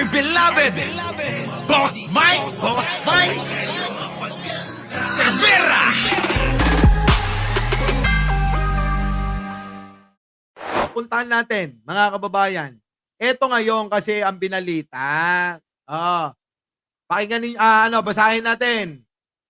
beloved Boss Mike Severa. Puntahan natin, mga kababayan. Ito ngayon kasi ang binalita. Pakinggan ninyo, basahin natin.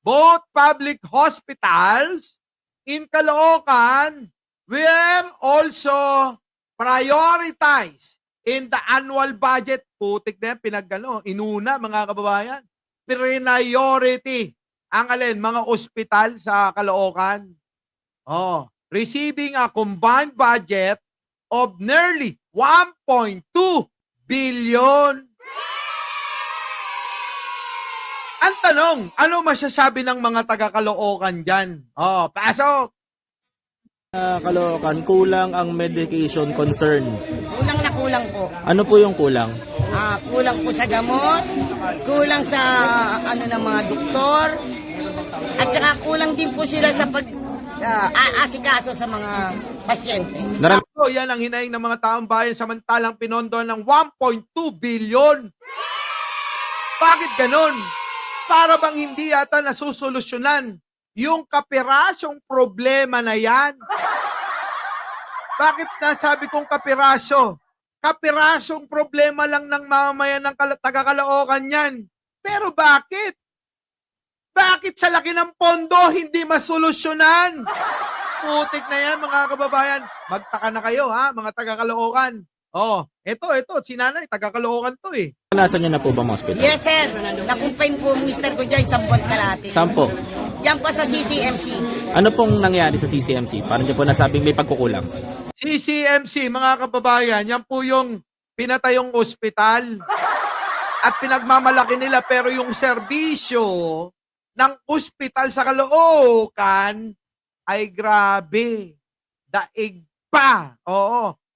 Both public hospitals in Caloocan were also prioritized in the annual budget. Putik na yan, inuna mga kababayan. Priority. Ang alin, mga ospital sa Caloocan. Receiving a combined budget of nearly 1.2 billion. Ang tanong, ano masasabi ng mga taga-Caloocan dyan? Pasok! Caloocan, kulang ang medication concern. Kulang na kulang po. Ano po yung kulang? Kulang po sa gamot, kulang sa ng mga doktor, at saka kulang din po sila sa asikaso sa mga pasyente. Yan ang hinaing ng mga taong bayan samantalang pinondo ng 1.2 billion. Bakit ganon? Para bang hindi yata nasusolusyonan yung kapirasong problema na yan? Bakit nasabi kong kapiraso? Kapirasong problema lang ng mamamayan ng taga-Caloocan yan. Pero bakit? Bakit sa laki ng pondo hindi masolusyonan? Putik na yan mga kababayan. Magtaka na kayo mga taga-Caloocan. Ito, si nanay, taga-Caloocan to eh. Nasaan niyo na po ba ang hospital? Yes, sir. Nakumpain po mister ko dyan sa buwan kalate. Saan po? Yan pa sa CCMC. Ano pong nangyari sa CCMC? Parang niyo po nasabing may pagkukulang. CCMC, mga kababayan, yan po yung pinatayong ospital at pinagmamalaki nila pero yung serbisyo ng ospital sa Caloocan ay grabe. Daig pa.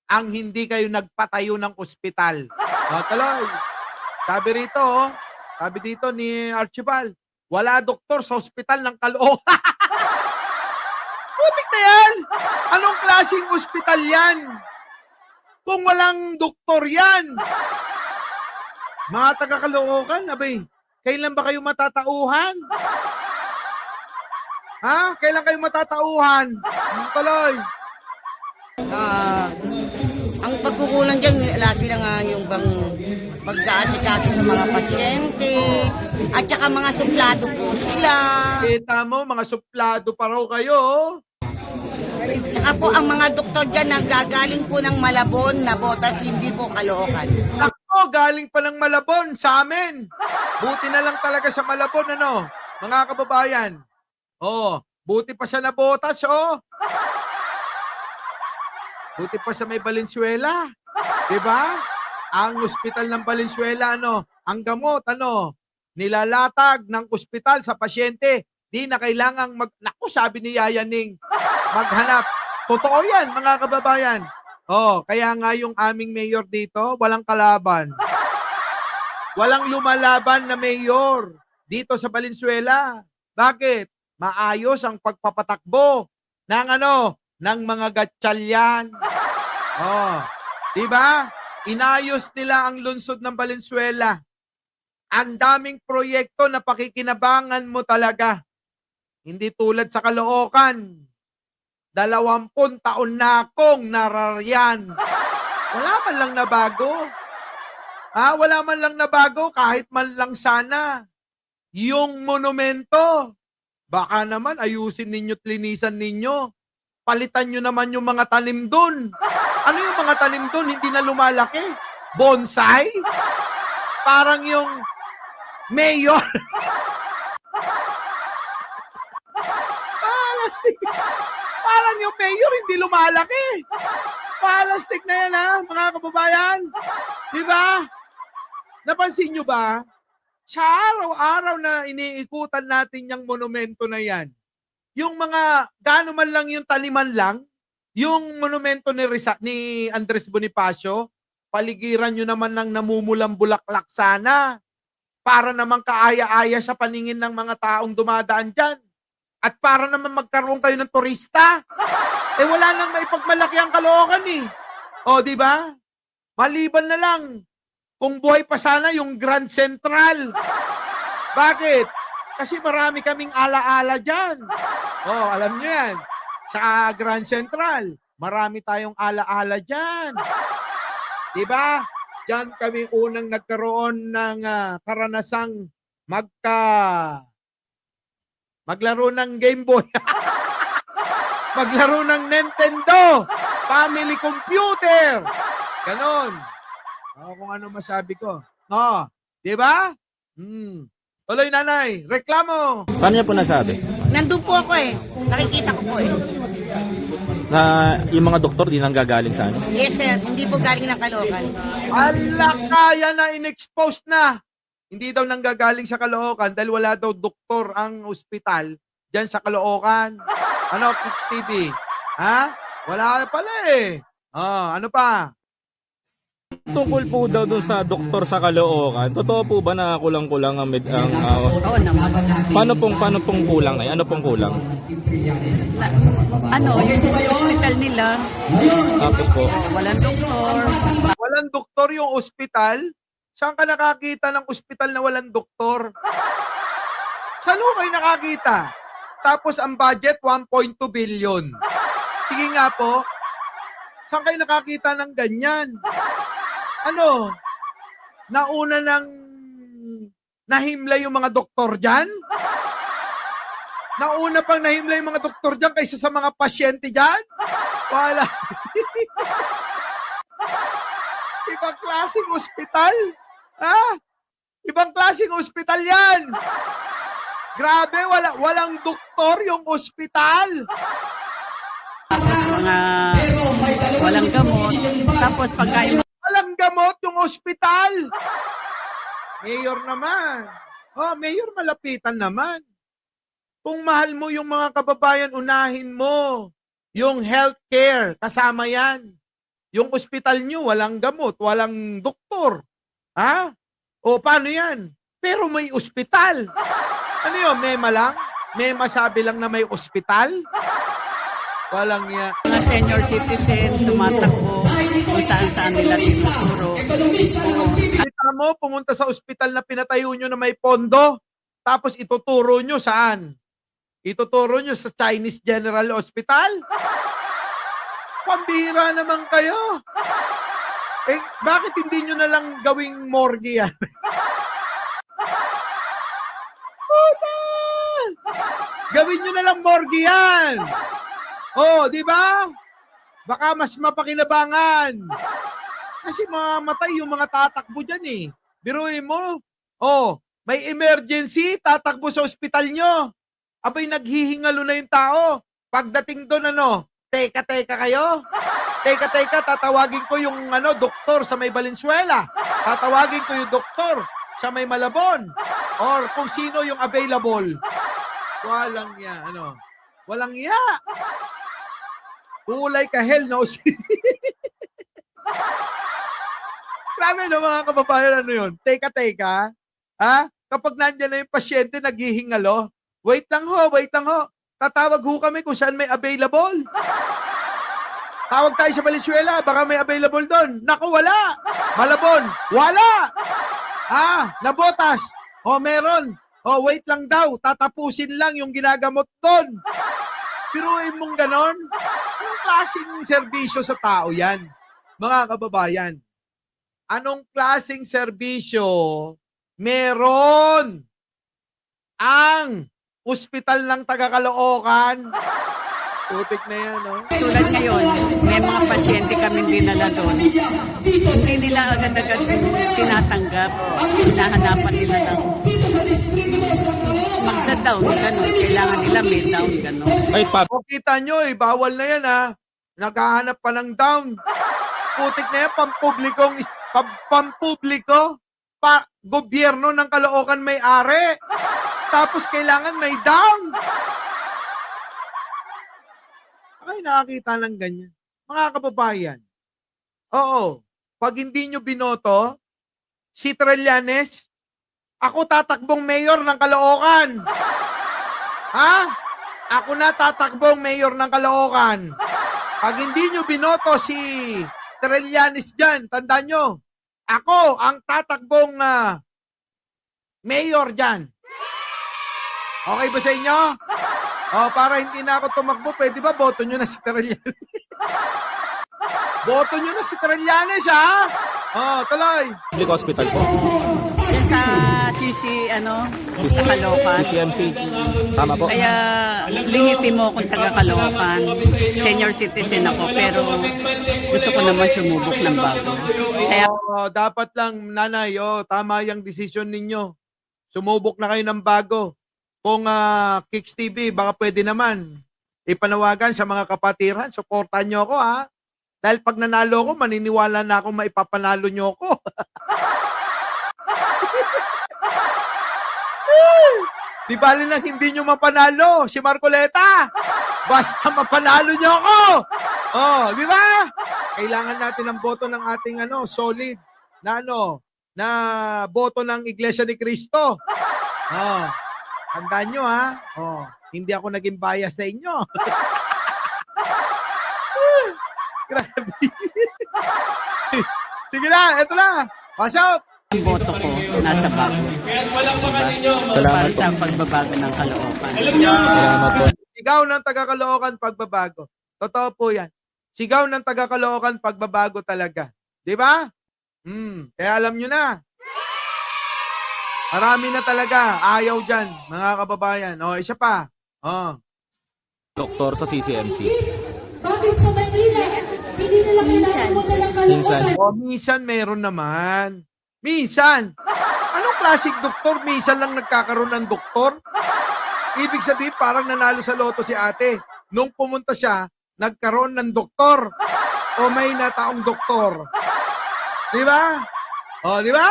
Ang hindi kayo nagpatayo ng ospital. Tuloy. Sabi dito ni Archibald, wala doktor sa ospital ng Caloocan. Putik na yan! Anong klaseng ospital yan? Kung walang doktor yan. Mga taga-Caloocan, abay, kailan ba kayo matatauhan? Kailan kayo matatauhan? Tuloy. Ang pagkukulang dyan, wala sila nga yung bang pag-aasikaso sa mga pasyente, at saka mga suplado po sila. Kita mo, mga suplado pa raw kayo. Saka po ang mga doktor dyan nanggagaling po ng Malabon na botas, hindi po Caloocan. Ako, galing pa ng Malabon sa amin. Buti na lang talaga sa Malabon, mga kababayan. Buti pa sa nabotas, Buti pa sa may Valenzuela. Diba? Ang ospital ng Valenzuela, ang gamot, nilalatag ng ospital sa pasyente. Di na kailangang sabi ni Yaya Ning, maghanap. Totoo yan, mga kababayan. Kaya nga yung aming mayor dito, walang kalaban. Walang lumalaban na mayor dito sa Valenzuela. Bakit? Maayos ang pagpapatakbo ng ng mga gatsalyan. Diba? Inayos nila ang lungsod ng Valenzuela. Ang daming proyekto na pakikinabangan mo talaga. Hindi tulad sa Caloocan. 20 taon na akong nararyan. Wala man lang nabago. Wala man lang nabago kahit man lang sana. Yung monumento. Baka naman ayusin ninyo at linisan ninyo. Palitan nyo naman yung mga tanim dun. Ano yung mga tanim dun? Hindi na lumalaki. Bonsai? Parang yung mayor. Palastik. Parang yung mayor hindi lumalaki. Palastik na yan mga kababayan. Diba? Napansin nyo ba? Sa araw-araw na iniikutan natin yung monumento na yan, yung mga, gaano man lang yung taliman lang, yung monumento ni Andres Bonifacio, paligiran nyo naman ng namumulang bulaklak sana para naman kaaya-aya sa paningin ng mga taong dumadaan dyan. At para naman magkaroon kayo ng turista. Wala nang maipagmalaki ang Caloocan eh. Di ba? Maliban na lang Kung buhay pa sana yung Grand Central. Bakit? Kasi marami kaming alaala dyan. Oh, alam niyo yan. Sa Grand Central, marami tayong alaala dyan. Diba? Diyan kami unang nagkaroon ng karanasang maglaro ng Game Boy. Maglaro ng Nintendo. Family computer. Ganon. Kung ano masabi ko. Di ba? Tuloy, nanay. Reklamo. Paano niya po nasabi? Nandun po ako eh. Nakikita ko po eh. Na yung mga doktor di nang gagaling sa ano? Yes sir, hindi po galing ng Caloocan. Ala, kaya na in-expose na. Hindi daw nanggagaling sa Caloocan dahil wala daw doktor ang ospital dyan sa Caloocan. Ano, Kicks TV? Ha? Wala pala eh. Ano pa? Tungkol po daw dun sa doktor sa Caloocan, totoo po ba na kulang-kulang ang Oo naman. paano pong kulang ay? Ano pong kulang? Yung hospital nila, Tapos po, walang doktor. Walang doktor yung ospital? Saan ka nakakita ng ospital na walang doktor? Saan ho kayo nakakita? Tapos ang budget, 1.2 billion. Sige nga po, saan kayo nakakita ng ganyan? Ano? Nauna ng nahimlay yung mga doktor dyan? Nauna pang nahimlay yung mga doktor dyan kaysa sa mga pasyente dyan? Wala. Ibang klaseng ospital? Ha? Ibang klaseng ospital yan. Grabe, walang doktor yung ospital. Mga walang gamot. Tapos pagkain Walang gamot yung ospital. Mayor naman. Mayor, malapitan naman. Kung mahal mo yung mga kababayan, unahin mo. Yung healthcare, kasama yan. Yung ospital nyo, walang gamot, walang doktor. Ha? O paano yan? Pero may ospital. Ano yun, mema lang? Mema sabi lang na may ospital? Walang yan. mga senior citizen, tumatakbo kung saan nila tinuturo. Kita mo, pumunta sa ospital na pinatayo nyo na may pondo, tapos ituturo nyo saan? Ituturo nyo sa Chinese General Hospital? Pambihira naman kayo. Bakit hindi nyo na lang gawing morgue yan? Gawin nyo na lang morgue yan. Di ba? Baka mas mapakinabangan. Kasi mamatay yung mga tatakbo dyan eh. Biruin mo. May emergency, tatakbo sa ospital nyo. Abay, naghihingalo na yung tao. Pagdating doon, teka kayo. Teka, tatawagin ko yung doktor sa may Valenzuela. Tatawagin ko yung doktor sa may Malabon. Or kung sino yung available. Walang ya, Walang ya. Kulay ka hell, no? Grabe no, mga kababayan, yun? Teka. Ha? Kapag nandyan na yung pasyente, naghihingalo, wait lang ho. Tatawag ho kami kung saan may available. Tawag tayo sa Valenzuela, baka may available doon. Naku, wala. Malabon, wala. Nabotas. Meron. Wait lang daw. Tatapusin lang yung ginagamot doon. Piruin mong ganon. Anong klaseng serbisyo sa tao yan? Mga kababayan, anong klaseng serbisyo meron ang ospital ng taga-Caloocan? Putik na yan, no? Tulad ngayon, may mga pasyente kami dinala doon. Hindi nila agad-agad tinatanggap. Hinahanapan nila lang. Magda-down, gano'n. Kailangan nila may down, gano'n. ay Kita nyo, bawal na yan, ha? Naghahanap pa ng down. Putik na yan, pampubliko. Gobyerno ng Caloocan may-ari. Tapos kailangan may down. Ay, nakakita ng ganyan. Mga kababayan, pag hindi nyo binoto, si Trillanes, ako tatakbong mayor ng Caloocan. Ha? Ako na tatakbong mayor ng Caloocan. Pag hindi nyo binoto si Trillanes dyan, tandaan nyo, Ako ang tatakbong mayor dyan. Okay ba sa inyo? Para hindi na ako tumakbo, pwede ba boto nyo na si Trillanes? Boto nyo na si Trillanes, ha? Tuloy. Public hospital po. Yan sa sa Caloocan. CCMC. Tama po. Kaya lingiti mo kung taga Caloocan. Senior citizen ako, pero gusto ko naman sumubok ng bago. Kaya Dapat lang, nanay, tama yung desisyon ninyo. Sumubok na kayo ng bago. Kung Kicks TV, baka pwede naman ipanawagan sa mga kapatiran, supportan nyo ako, ha? Dahil pag nanalo ko, maniniwala na ako maipapanalo nyo ako. Di bali lang hindi nyo mapanalo si Marcoleta. Basta mapanalo nyo ako. Di ba? Kailangan natin ng boto ng ating solid na boto ng Iglesia ni Cristo. Tandaan nyo, ha? Hindi ako naging bias sa inyo. Grabe. Sige na, eto na. Pasok. ang boto ko nasa bago. Salamat po. Para sa pagbabago ng Caloocan. Salamat po. Sigaw ng taga-Caloocan pagbabago. Totoo po yan. Sigaw ng taga-Caloocan pagbabago talaga. Di ba? Kaya alam nyo na. Marami na talaga. Ayaw dyan, mga kababayan. Isa pa. Doktor sa CCMC. Bakit sa Manila? Hindi nila kailangan mo dalang Minsan. Caloocan. Minsan meron naman. Minsan. Anong klaseng doktor? Minsan lang nagkakaroon ng doktor? Ibig sabihin, parang nanalo sa loto si ate. Nung pumunta siya, nagkaroon ng doktor. O may nataong doktor. Di ba? Di ba?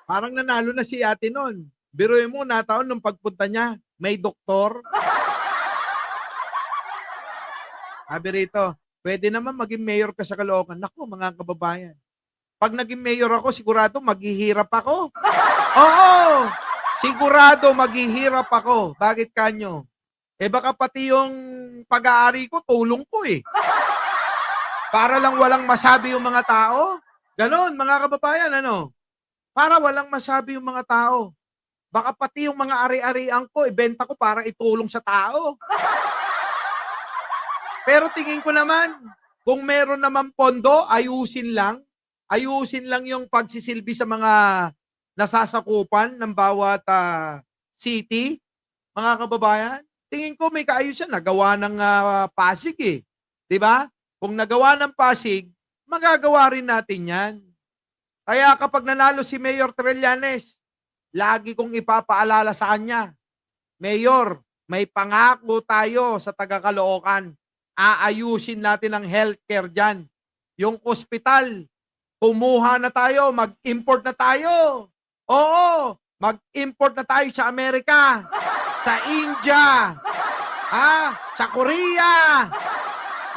Parang nanalo na si ate nun. Biruin mo, nataon nung pagpunta niya, may doktor. Sabi rito, pwede naman maging mayor ka sa Caloocan. Naku, mga kababayan. Pag naging mayor ako, sigurado maghihirap ako. Oo! Sigurado maghihirap ako. Bakit kanyo? Baka pati yung pag-aari ko, tulong ko eh. Para lang walang masabi yung mga tao. Ganon, mga kababayan, Para walang masabi yung mga tao. Baka pati yung mga ari-arian ko, ibenta ko para itulong sa tao. Pero tingin ko naman, kung meron naman pondo, ayusin lang. Ayusin lang yung pagsisilbi sa mga nasasakupan ng bawat city. Mga kababayan, tingin ko may kaayusan. Nagawa ng Pasig eh. Diba? Kung nagawa ng Pasig, magagawa rin natin yan. Kaya kapag nanalo si Mayor Trillanes, lagi kong ipapaalala sa kanya, Mayor, may pangako tayo sa taga-Caloocan. Aayusin natin ang healthcare dyan. Yung ospital, kumuha na tayo, mag-import na tayo. Oo, mag-import na tayo sa Amerika, sa India, sa Korea.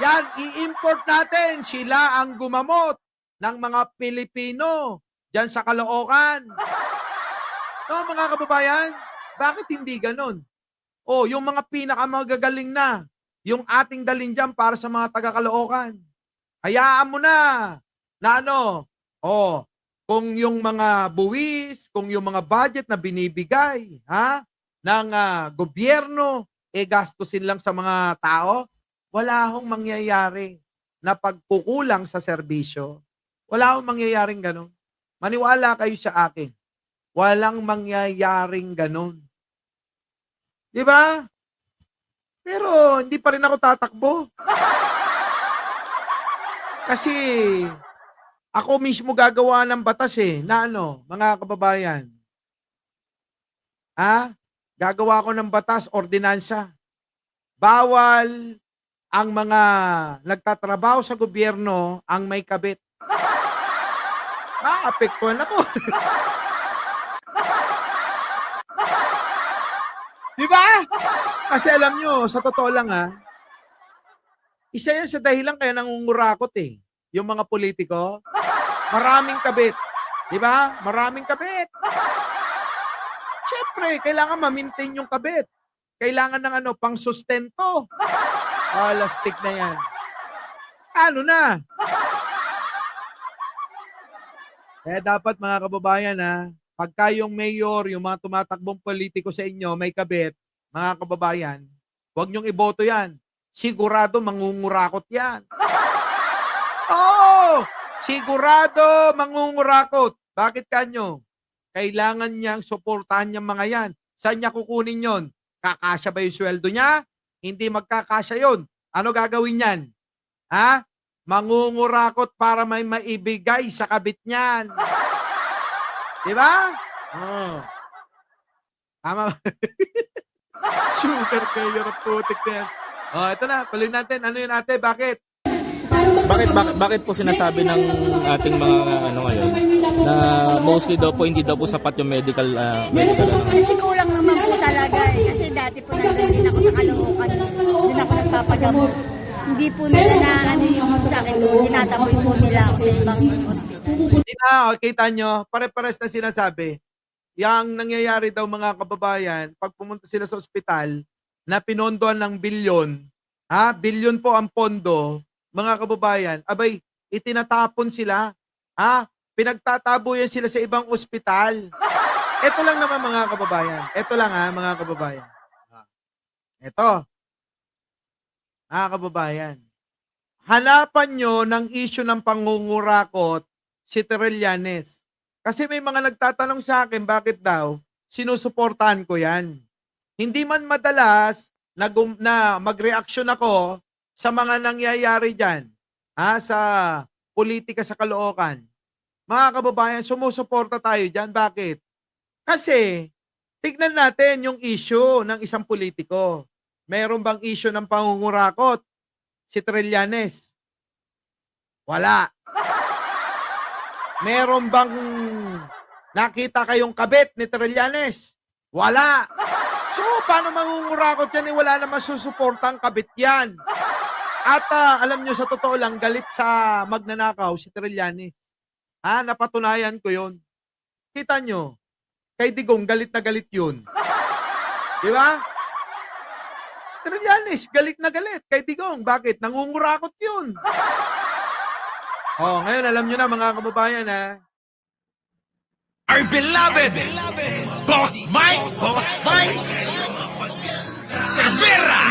Yan, i-import natin. Sila ang gumamot ng mga Pilipino dyan sa Caloocan. Mga kababayan, bakit hindi ganon? Yung mga pinakamagagaling na, yung ating dalhin dyan para sa mga taga-Caloocan. Hayaan mo na kung yung mga buwis, kung yung mga budget na binibigay ng gobyerno, gastusin lang sa mga tao, wala hong mangyayari na pagkukulang sa serbisyo. Wala hong mangyayaring ganon. Maniwala kayo sa akin. Walang mangyayaring ganon. Di ba? Pero hindi pa rin ako tatakbo. Kasi ako mismo gagawa ng batas na mga kababayan. Gagawa ko ng batas, ordinansa. Bawal ang mga nagtatrabaho sa gobyerno ang may kabit. Maapektuhan ako. Di ba? Kasi alam nyo, sa totoo lang isa yan sa dahilan kaya nangungurakot yung mga politiko. Maraming kabit. Di ba? Maraming kabit. Siyempre, kailangan ma-maintain yung kabit. Kailangan ng pang-sustento. Lastik na yan. Kaya dapat mga kababayan pagka yung mayor, yung mga tumatakbong politiko sa inyo may kabit, mga kababayan, huwag niyong iboto yan. Sigurado mangungurakot yan. Oo! Sigurado mangungurakot. Bakit kanyo? Kailangan niyang suportahan niyang mga yan. Saan niya kukunin yon? Kakasya ba yung sweldo niya? Hindi magkakasya yon. Ano gagawin niyan? Ha? Mangungurakot para may maibigay sa kabit niyan. Di ba? Oh. Tama. Sugar mayor of putik na yan. Oh, ito na. Tuloy natin. Ano yun ate? Bakit? Bakit po sinasabi ng ating mga ngayon na mostly daw po hindi daw po sapat yung medical Kasi kulang naman po talaga eh. Kasi dati po nandun din ako sa Caloocan. Doon ako nagpapagamot. Hindi po nila na ano yung sa akin doon. Tinataboy po nila ako sa ibang hospital. Hindi na. Kita nyo. Pare-pares na sinasabi. Yang nangyayari daw mga kababayan, pag pumunta sila sa ospital, na pinondoan ng bilyon, bilyon po ang pondo, mga kababayan, abay, itinatapon sila, pinagtataboyan sila sa ibang ospital. Ito lang naman mga kababayan. Ito lang mga kababayan. Ito. Mga kababayan. Hanapan nyo ng issue ng pangungurakot si Trillanes. Kasi may mga nagtatanong sa akin, bakit daw sinusuportahan ko yan? Hindi man madalas na mag-reaction ako sa mga nangyayari dyan, sa politika sa Caloocan. Mga kababayan, sumusuporta tayo dyan. Bakit? Kasi, tignan natin yung issue ng isang politiko. Meron bang issue ng pangungurakot? Si Trillanes? Wala. Meron bang nakita kayong kabit ni Trillanes? Wala. So, paano mangungurakot yan? Wala naman susuportang kabit yan. At alam nyo, sa totoo lang, galit sa magnanakaw si Trillanes. Napatunayan ko yun. Kita nyo, kay Digong, galit na galit yun. Di ba? Si Trillanes, galit na galit kay Digong. Bakit? Nangungurakot yun. Ngayon, alam nyo na mga kababayan Our beloved Boss Mike Cervera.